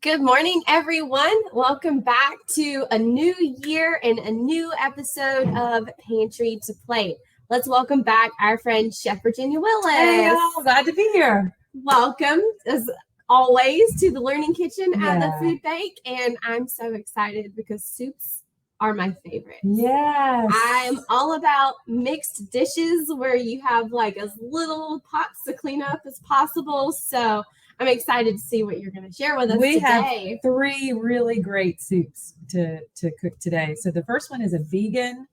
Good morning, everyone. Welcome back to a new year and a new episode of Pantry to Plate. Let's welcome back our friend Chef Virginia Willis. Hey, y'all. Glad to be here. Welcome, as always, to the Learning Kitchen at the Yeah. Food Bank. And I'm so excited because soups are my favorite. Yes. I'm all about mixed dishes where you have like as little pots to clean up as possible. So I'm excited to see what you're going to share with us We today. have 3 really great soups to cook today. So the first one is a vegan,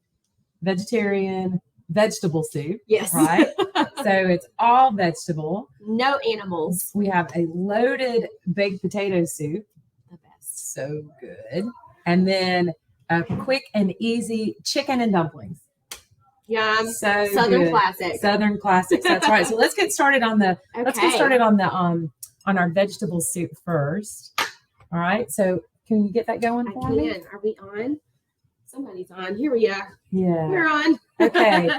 vegetarian, vegetable soup. Yes. Right? So it's all vegetable. No animals. We have a loaded baked potato soup. The best. So good. And then a quick and easy chicken and dumplings. Yum. So Southern good. classic. Southern classics. That's right. So let's get started on the on our vegetable soup first. All right. So can you get that going for me? I can. Are we on? Somebody's on. Here we are. Yeah. We're on. Okay.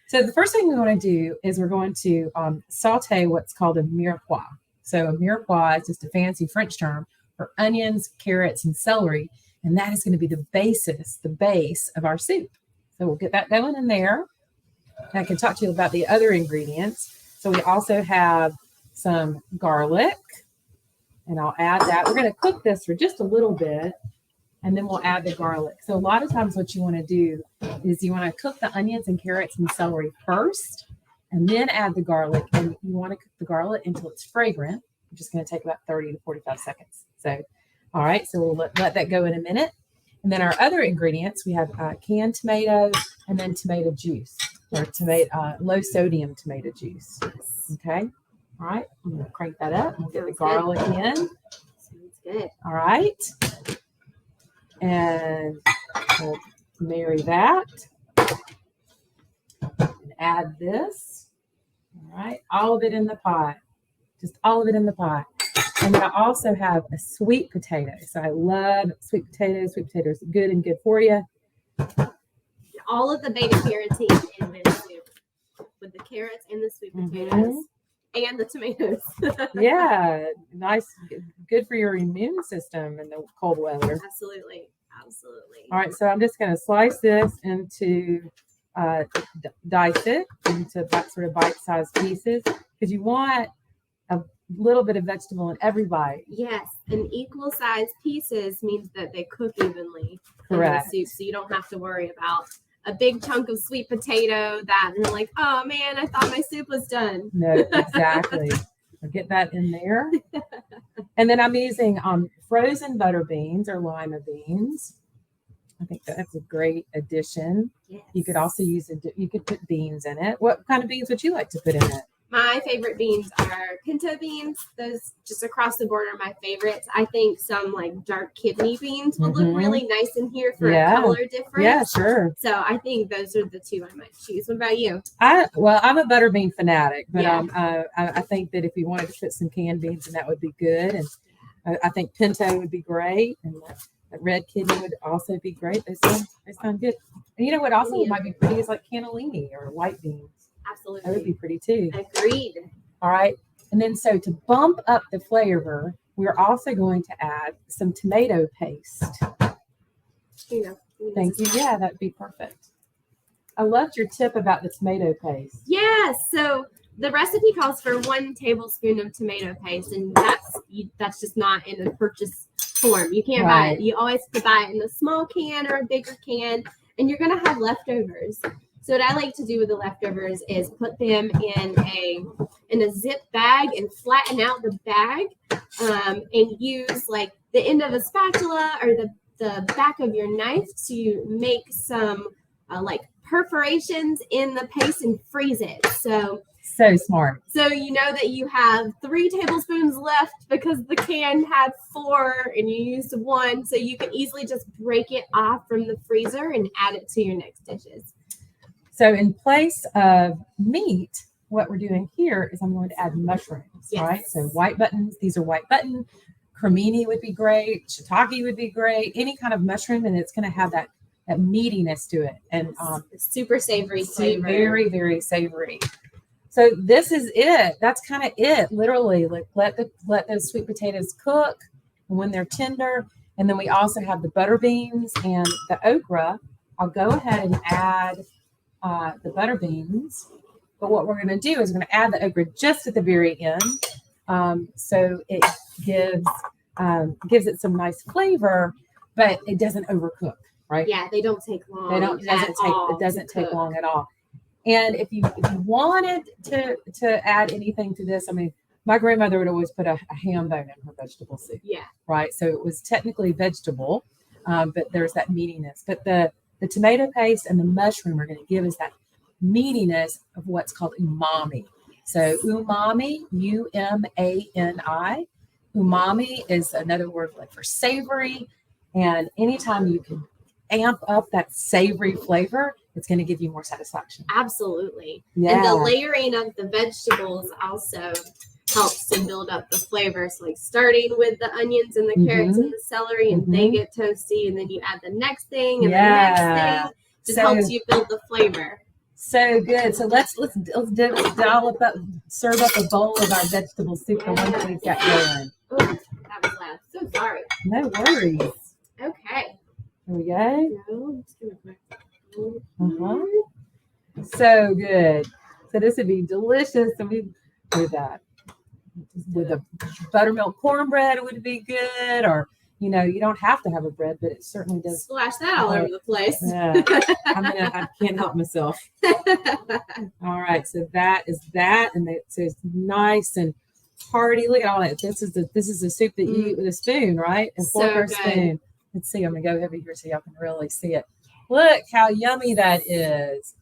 So the first thing we want to do is we're going to saute what's called a mirepoix. So a mirepoix is just a fancy French term for onions, carrots, and celery. And that is going to be the base of our soup. So we'll get that going in there. And I can talk to you about the other ingredients. So we also have some garlic, and I'll add that. We're going to cook this for just a little bit, and then we'll add the garlic. So a lot of times what you want to do is you want to cook the onions and carrots and celery first, and then add the garlic. And you want to cook the garlic until it's fragrant, which is going to take about 30 to 45 seconds. So, all right, so we'll let that go in a minute. And then our other ingredients, we have canned tomato and then tomato juice, or low sodium tomato juice. Okay. All right. I'm going to crank that up. We'll get the garlic in. Sounds good. All right. And we'll marry that. And add this. All right. All of it in the pot. Just all of it in the pot. And then I also have a sweet potato. So I love sweet potatoes. Sweet potatoes are good and good for you. All of the beta carotene in this soup with the carrots and the sweet potatoes and the tomatoes. Yeah, nice, good for your immune system in the cold weather. Absolutely. Absolutely. All right, so I'm just going to slice this into, dice it into sort of bite-sized pieces because you want a little bit of vegetable in every bite. Yes, and equal sized pieces means that they cook evenly. Correct. In the soup, so you don't have to worry about a big chunk of sweet potato that and like, oh man, I thought my soup was done. No, exactly. I'll get that in there. And then I'm using frozen butter beans or lima beans. I think that's a great addition. Yes. You could also you could put beans in it. What kind of beans would you like to put in it? My favorite beans are pinto beans. Those just across the board are my favorites. I think some like dark kidney beans would look really nice in here for a color difference. Yeah, sure. So I think those are the two I might choose. What about you? I'm a butter bean fanatic, but I think that if you wanted to put some canned beans in, that would be good. And I think pinto would be great, and that red kidney would also be great. They sound good. And you know what also might be pretty is like cannellini or white beans. Absolutely. That would be pretty too. Agreed. All right. And then so to bump up the flavor, we're also going to add some tomato paste. Thank you. Yeah, that'd be perfect. I loved your tip about the tomato paste. Yes. So the recipe calls for 1 tablespoon of tomato paste, and that's just not in a purchase form. You can't buy it. You always have to buy it in a small can or a bigger can, and you're going to have leftovers. So what I like to do with the leftovers is put them in a zip bag and flatten out the bag, and use like the end of a spatula or the back of your knife to make some like perforations in the paste and freeze it. So smart. So you know that you have 3 tablespoons left because the can had 4 and you used 1. So you can easily just break it off from the freezer and add it to your next dishes. So in place of meat, what we're doing here is I'm going to add mushrooms, right? So white buttons, these are white button. Cremini would be great. Shiitake would be great. Any kind of mushroom, and it's going to have that meatiness to it. And super savory flavor. Very, very savory. So this is it. That's kind of it. Literally, like let those sweet potatoes cook when they're tender. And then we also have the butter beans and the okra. I'll go ahead and add the butter beans. But what we're going to do is we're going to add the okra just at the very end. So it gives it some nice flavor, but it doesn't overcook, right? Yeah, they don't take long. It doesn't take long at all. And if you wanted to add anything to this, I mean, my grandmother would always put a ham bone in her vegetable soup. Yeah. Right. So it was technically vegetable, but there's that meatiness. But the tomato paste and the mushroom are going to give us that meatiness of what's called umami. So umami, U-M-A-N-I. Umami is another word like for savory. And anytime you can amp up that savory flavor, it's going to give you more satisfaction. Absolutely. Yeah. And the layering of the vegetables also helps to build up the flavors. Like starting with the onions and the carrots and the celery, and they get toasty, and then you add the next thing and the next thing. Just helps you build the flavor. So good. So let's dollop up, serve up a bowl of our vegetable soup, the one that we've got going. Oh, that was loud. So sorry. No worries. Okay. Here we go. No, I'm just gonna So good. So this would be delicious. And we do that with a buttermilk cornbread would be good, or you don't have to have a bread, but it certainly does. Splash that all over the place. Yeah. I can't help myself. All right, so that is that, and it's nice and hearty. Look at all that. This is the soup that you eat with a spoon, right? And fork or spoon. Let's see. I'm gonna go over here so y'all can really see it. Look how yummy that is.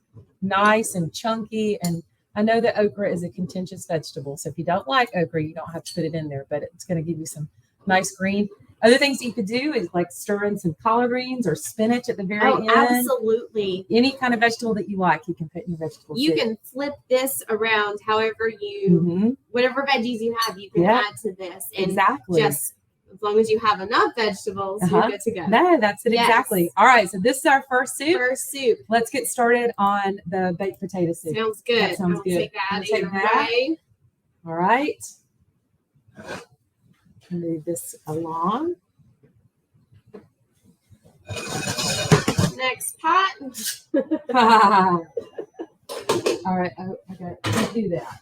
Nice and chunky. And I know that okra is a contentious vegetable, so if you don't like okra, you don't have to put it in there, but it's going to give you some nice green. Other things that you could do is like stir in some collard greens or spinach at the very end. Absolutely. Any kind of vegetable that you like, you can put in your vegetable soup. You can flip this around however you, whatever veggies you have, you can add to this. And just as long as you have enough vegetables, you're good to go. No, that's it exactly. All right, so this is our first soup. Let's get started on the baked potato soup. Sounds good. That sounds good. Take that. All right. Move this along. Next pot. All right, okay, let's do that.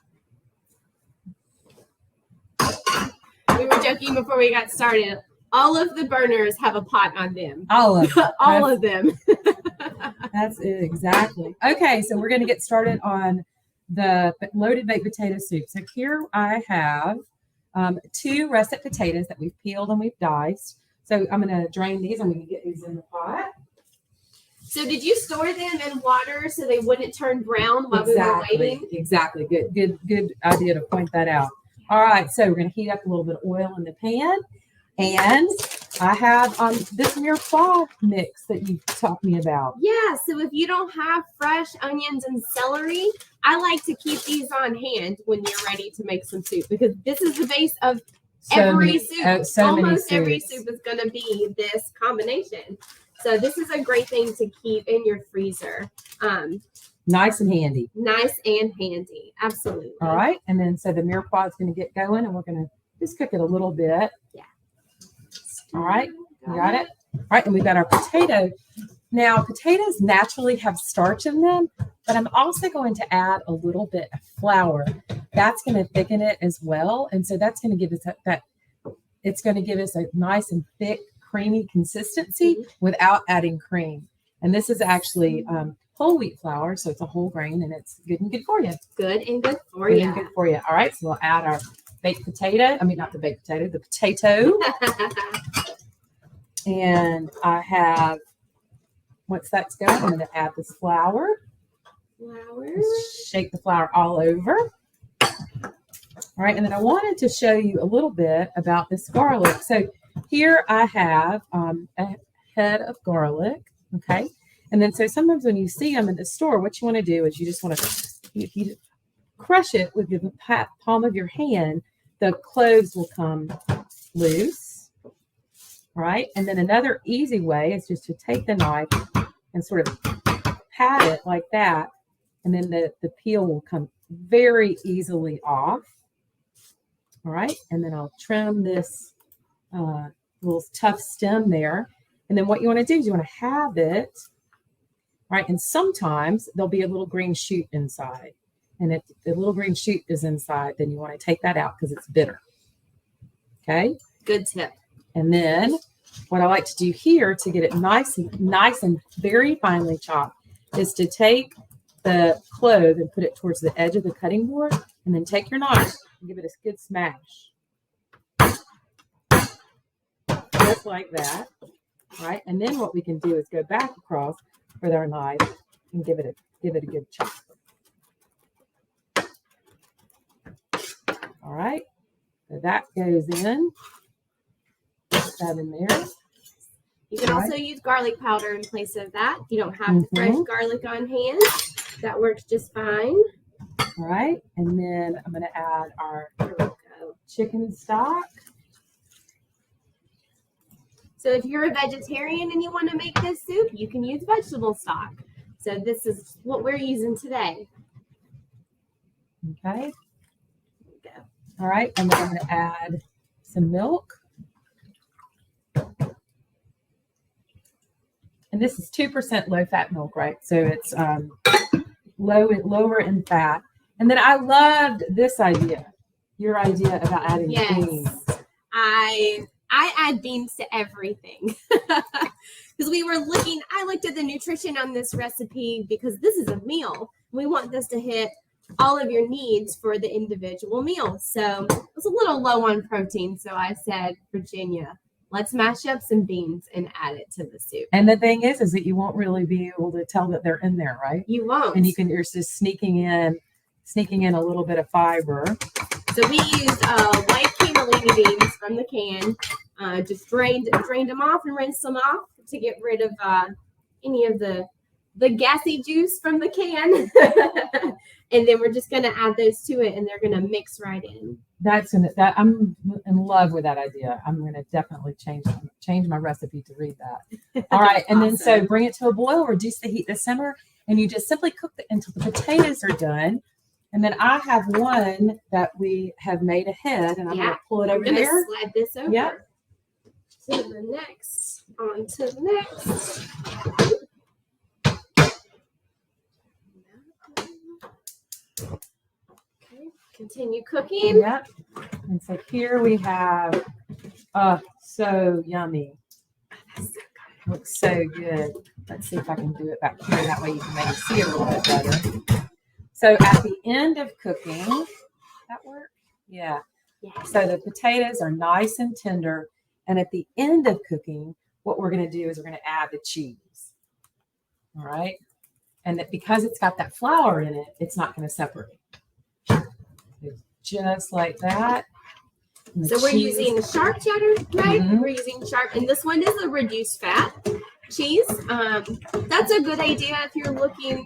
We were joking before we got started. All of the burners have a pot on them. All of them. All of them. That's it, exactly. Okay, so we're going to get started on the loaded baked potato soup. So here I have 2 russet potatoes that we've peeled and we've diced. So I'm going to drain these. I'm going to get these in the pot. So did you store them in water so they wouldn't turn brown while we were waiting? Exactly. Good idea to point that out. All right, so we're going to heat up a little bit of oil in the pan. And I have this mirepoix mix that you taught me about. Yeah, so if you don't have fresh onions and celery, I like to keep these on hand when you're ready to make some soup, because this is the base of every soup. Almost every soup is going to be this combination. So this is a great thing to keep in your freezer. Nice and handy. Nice and handy. Absolutely. All right. And then so the mirepoix is going to get going, and we're going to just cook it a little bit. Yeah. All right. You got it? All right. And we've got our potato. Now, potatoes naturally have starch in them, but I'm also going to add a little bit of flour. That's going to thicken it as well. And so that's going to give us it's going to give us a nice and thick, creamy consistency without adding cream. And this is actually whole wheat flour, so it's a whole grain, and it's good and good for you. Good and good for you. Good and good for you. All right, so we'll add our baked potato. I mean, not the baked potato, the potato. And I have, once that's going, I'm going to add this flour. Shake the flour all over. All right, and then I wanted to show you a little bit about this garlic. So here I have a head of garlic, okay? And then so sometimes when you see them in the store, what you want to do is you just want to, if you crush it with the palm of your hand, the cloves will come loose, right? And then another easy way is just to take the knife and sort of pat it like that, and then the peel will come very easily off. All right, and then I'll trim this little tough stem there. And then what you want to do is you want to have it, right? And sometimes there'll be a little green shoot inside. And if the little green shoot is inside, then you want to take that out because it's bitter. Okay? Good tip. And then what I like to do here to get it nice and very finely chopped is to take the clove and put it towards the edge of the cutting board, and then take your knife and give it a good smash. Just like that. Right? And then what we can do is go back across with our knife and give it a good chop. All right. So that goes in. Put that in there. You can also use garlic powder in place of that. You don't have the fresh garlic on hand. That works just fine. All right. And then I'm going to add our chicken stock. So if you're a vegetarian and you want to make this soup, you can use vegetable stock. So this is what we're using today. Okay. All right. And then I'm going to add some milk. And this is 2% low-fat milk, right? So it's lower in fat. And then I loved this idea, your idea about adding beans. I add beans to everything because I looked at the nutrition on this recipe because this is a meal. We want this to hit all of your needs for the individual meal. So it was a little low on protein. So I said, Virginia, let's mash up some beans and add it to the soup. And the thing is that you won't really be able to tell that they're in there, right? You won't. And you're just sneaking in a little bit of fiber. So we used white cannellini beans from the can. Just drained them off and rinsed them off to get rid of any of the gassy juice from the can. And then we're just going to add those to it, and they're going to mix right in. I'm in love with that idea. I'm going to definitely change my recipe to read that. All right, and Awesome. Then so bring it to a boil, reduce the heat to simmer, and you just simply cook it until the potatoes are done. And then I have one that we have made ahead, and I'm going to pull it over there. Slide this over. Yep. To the next. On to the next. Okay. Continue cooking. Yep. And so here we have, so yummy. Looks so good. Let's see if I can do it back here. That way you can maybe see it a little bit better. So at the end of cooking, that work? Yeah. So the potatoes are nice and tender. And at the end of cooking, what we're going to do is we're going to add the cheese. All right. And that because it's got that flour in it, it's not going to separate. Just like that. So we're using sharp cheddar, right? We're using sharp, and this one is a reduced fat cheese. That's a good idea if you're looking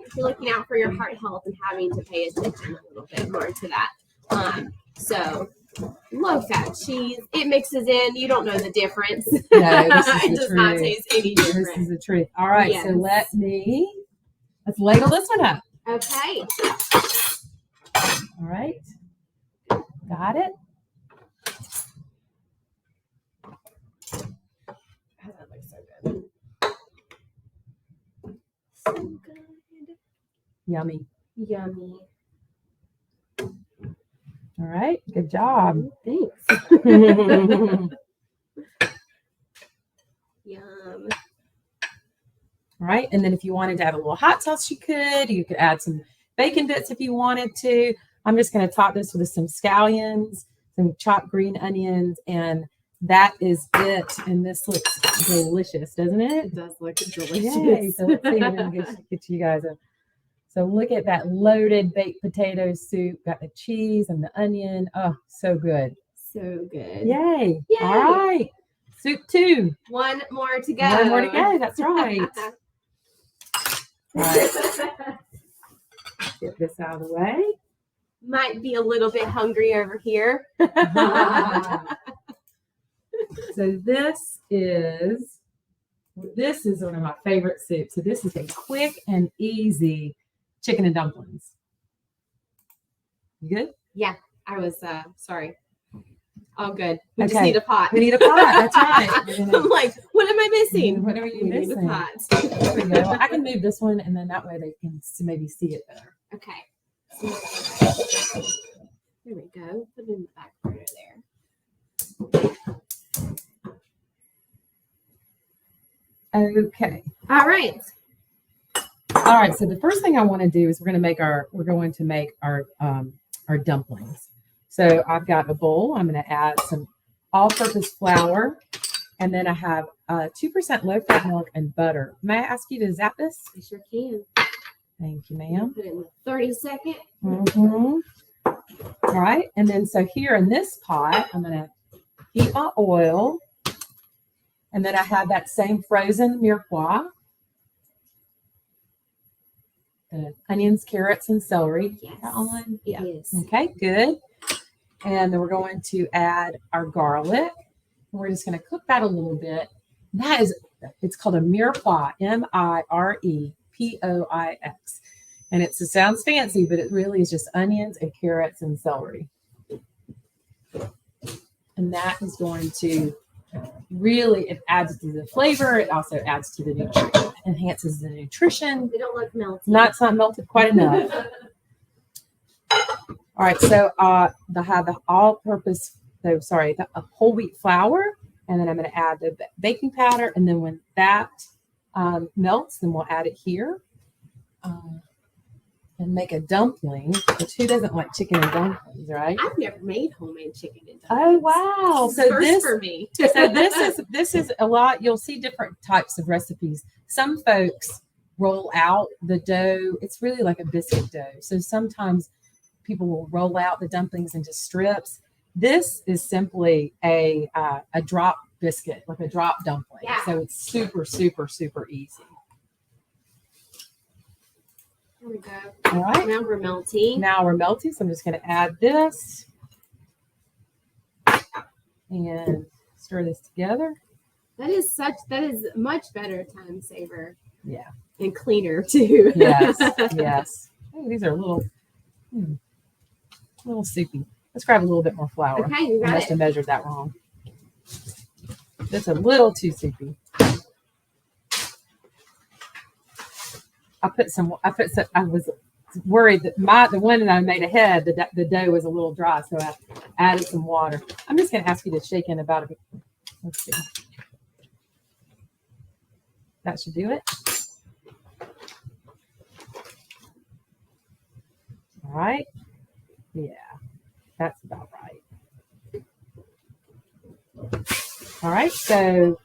out for your heart health and having to pay attention a little bit more to that. So low fat cheese, it mixes in. You don't know the difference. No, this is it does not taste any different. This is the truth. All right, Yes. so let's ladle this one up. Okay. All right. Got it? That looks so good. So good. Yummy. Yummy. All right. Good job. Thanks. Yum. All right. And then if you wanted to add a little hot sauce, you could add some bacon bits if you wanted to. I'm just going to top this with some scallions, some chopped green onions, and that is it. And this looks delicious, doesn't it? It does look delicious. Yay. So let's see if we can get you guys a. So look at that loaded baked potato soup. Got the cheese and the onion. Oh, so good. So good. Yay. Yay. All right. Soup 2. One more to go. One more to go. That's right. All right. Get this out of the way. Might be a little bit hungry over here. So this is one of my favorite soups. So this is a quick and easy chicken and dumplings. You good? Yeah, I was sorry. All good. We just Okay. need a pot. We need a pot. That's right. I'm like, what am I missing? What are you We need missing? a pot. There we go. Well, I can move this one, and then that way they can maybe see it better. Okay. There we go. Put it in the back corner there. Okay. All right. All right. So the first thing I want to do is we're going to make our dumplings. So I've got a bowl. I'm going to add some all-purpose flour, and then I have 2% low-fat milk and butter. May I ask you to zap this? I sure can. Thank you, ma'am. Put it in the 30-second. Mm-hmm. All right. And then so here in this pot, I'm going to heat my oil. And then I have that same frozen mirepoix. The onions, carrots, and celery. Yes. That on? Yeah. Yes. Okay, good. And then we're going to add our garlic. And we're just going to cook that a little bit. It's called a mirepoix, Mirepoix. And it sounds fancy, but it really is just onions and carrots and celery. And that is going to really, it adds to the flavor. It also adds to the nutrition, enhances the nutrition. They don't look melty. It's not melted quite enough. All right, so I have the whole wheat flour, and then I'm going to add the baking powder, and then when that melts, then we'll add it here and make a dumpling. Which who doesn't like chicken and dumplings, right? I've never made homemade chicken and Oh dumplings. wow! This is first for me. So this is a lot. You'll see different types of recipes. Some folks roll out the dough. It's really like a biscuit dough. So sometimes people will roll out the dumplings into strips. This is simply a drop biscuit, like a drop dumpling. Yeah. So it's super, super, super easy. There we go. All right. Now we're melting. Now we're melting, so I'm just going to add this and stir this together. That is much better time saver. Yeah. And cleaner too. Yes. Yes. Oh, these are a little soupy. Let's grab a little bit more flour. Okay, you I got must it. have measured that wrong. That's a little too soupy. I was worried that the one that I made ahead, the dough was a little dry, so I added some water. I'm just going to ask you to shake in about a bit. Let's see. That should do it. All right. Yeah, that's about right. All right, so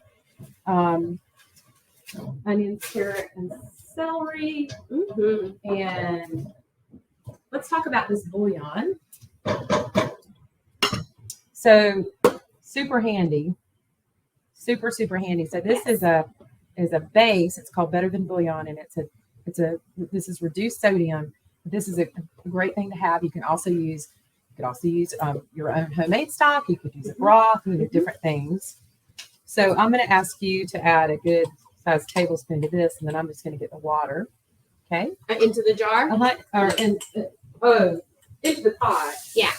onions, carrot, and celery. Mm-hmm. And let's talk about this bouillon. So super handy, super handy. So this is a base. It's called Better Than Bouillon, and this is reduced sodium. This is a great thing to have. You can also use your own homemade stock. You could use a broth. You could do different things. So I'm going to ask you to add a good sized tablespoon to this, and then I'm just going to get the water. Okay. Into the jar. Into the pot. Yeah.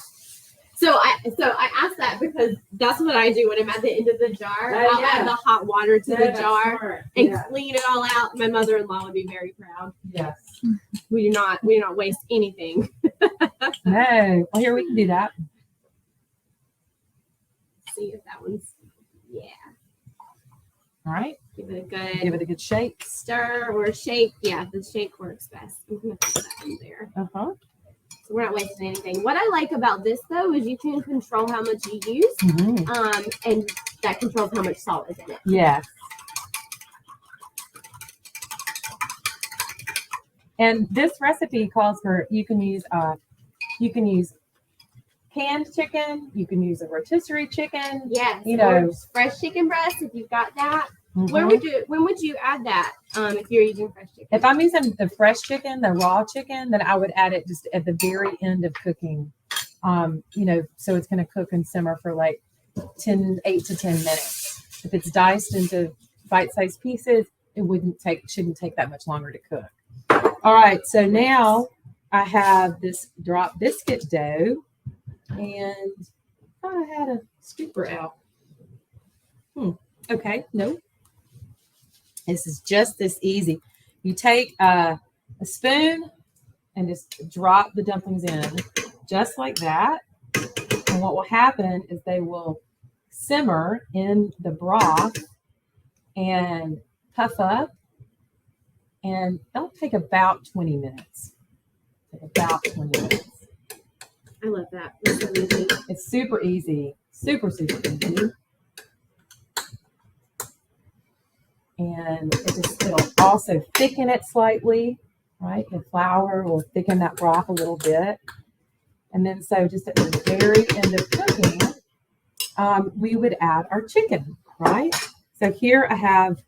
So I asked that because that's what I do when I'm at the end of the jar. I'll add the hot water to the jar and clean it all out. My mother-in-law would be very proud. Yes. We do not waste anything. No. Well, here we can do that. See if that one's All right. Give it a good shake. Stir or shake. Yeah, the shake works best. I'm gonna put that in there. Uh-huh. So we're not wasting anything. What I like about this though is you can control how much you use. Mm-hmm. And that controls how much salt is in it. Yes. And this recipe calls for you can use canned chicken, you can use a rotisserie chicken. Yes. Or fresh chicken breast if you've got that. Mm-hmm. When would you add that? If you're using fresh chicken? If I'm using the fresh chicken, the raw chicken, then I would add it just at the very end of cooking. So it's going to cook and simmer for like 8 to 10 minutes. If it's diced into bite-sized pieces, it shouldn't take that much longer to cook. All right, so now I have this drop biscuit dough, and I thought I had a scooper out. Okay, no. This is just this easy. You take a spoon and just drop the dumplings in, just like that. And what will happen is they will simmer in the broth and puff up, and they'll take about 20 minutes. About 20 minutes. I love that. It's so easy. It's super easy. Super easy. And it'll also thicken it slightly, right? The flour will thicken that broth a little bit. And then so just at the very end of cooking, we would add our chicken, right? So here I have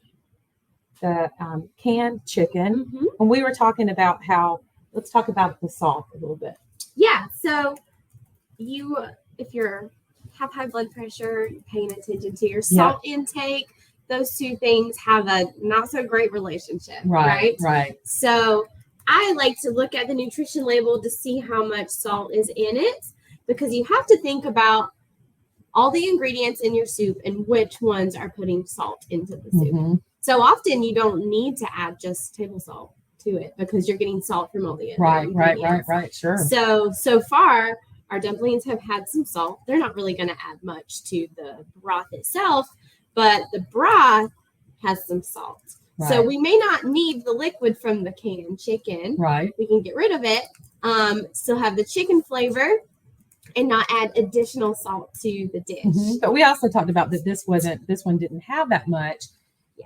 the canned chicken. Mm-hmm. And we were talking about let's talk about the salt a little bit. Yeah, so if you have high blood pressure, you're paying attention to your salt intake, those two things have a not so great relationship, right? Right. So I like to look at the nutrition label to see how much salt is in it, because you have to think about all the ingredients in your soup and which ones are putting salt into the soup. Mm-hmm. So often you don't need to add just table salt to it because you're getting salt from all the other ingredients. Right, sure. So far, our dumplings have had some salt. They're not really going to add much to the broth itself, but the broth has some salt. Right. So we may not need the liquid from the canned chicken. Right. We can get rid of it, still have the chicken flavor, and not add additional salt to the dish. Mm-hmm. But we also talked about that this one didn't have that much.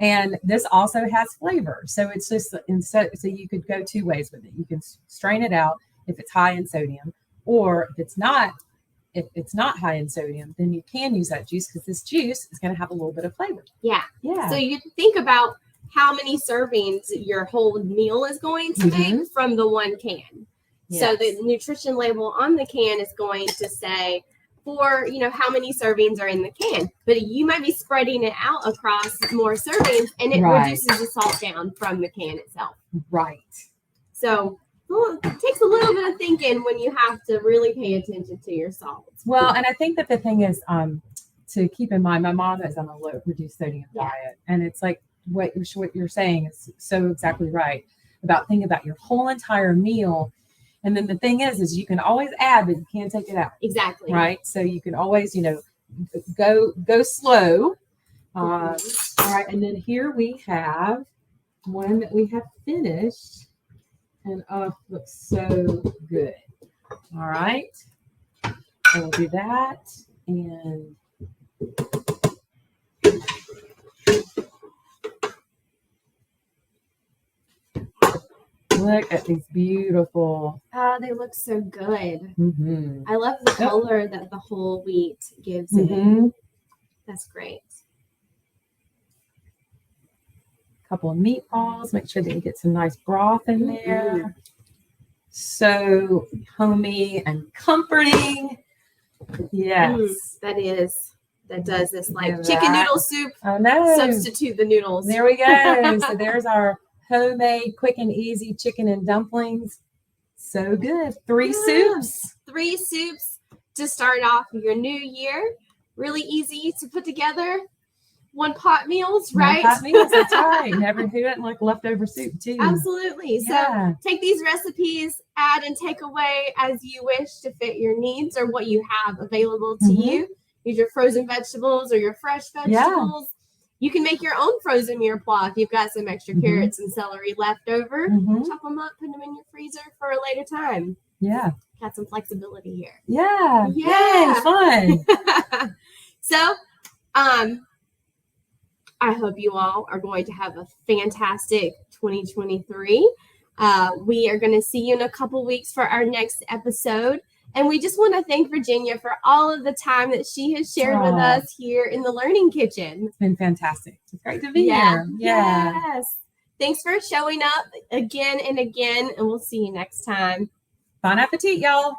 And this also has flavor. So it's just so you could go two ways with it. You can strain it out if it's high in sodium, or if it's not high in sodium, then you can use that juice, because this juice is going to have a little bit of flavor. Yeah. Yeah. So you think about how many servings your whole meal is going to make from the one can. Yes. So the nutrition label on the can is going to say for, how many servings are in the can, but you might be spreading it out across more servings, and it reduces the salt down from the can itself. Right. So it takes a little bit of thinking when you have to really pay attention to your salt. Well, and I think that the thing is to keep in mind, my mom is on a low reduced sodium diet, and it's like what you're saying is so exactly right about thinking about your whole entire meal. And then the thing is you can always add, but you can't take it out. Exactly. Right. So you can always, go slow. All right. And then here we have one that we have finished, and looks so good. All right. So we'll do that. And look at these beautiful. Oh, they look so good. Mm-hmm. I love the color that the whole wheat gives it. That's great. A couple of meatballs. Make sure that you get some nice broth in there. So homey and comforting. Yes. That does this like chicken noodle soup. Oh no. Substitute the noodles. There we go. So there's our homemade, quick and easy chicken and dumplings. So good. 3 soups. 3 soups to start off your new year. Really easy to put together. One pot meals, right? One pot meals, that's right. Never do it like leftover soup too. Absolutely. Yeah. So take these recipes, add and take away as you wish to fit your needs or what you have available to you. Use your frozen vegetables or your fresh vegetables. You can make your own frozen mirepoix if you've got some extra carrots and celery left over. Chop them up, put them in your freezer for a later time. Yeah. Got some flexibility here. Yeah. Yay, fun. So, I hope you all are going to have a fantastic 2023. We are going to see you in a couple weeks for our next episode. And we just want to thank Virginia for all of the time that she has shared with us here in the Learning Kitchen. It's been fantastic. It's great to be here. Yeah. Yes. Thanks for showing up again and again, and we'll see you next time. Bon appetit, y'all.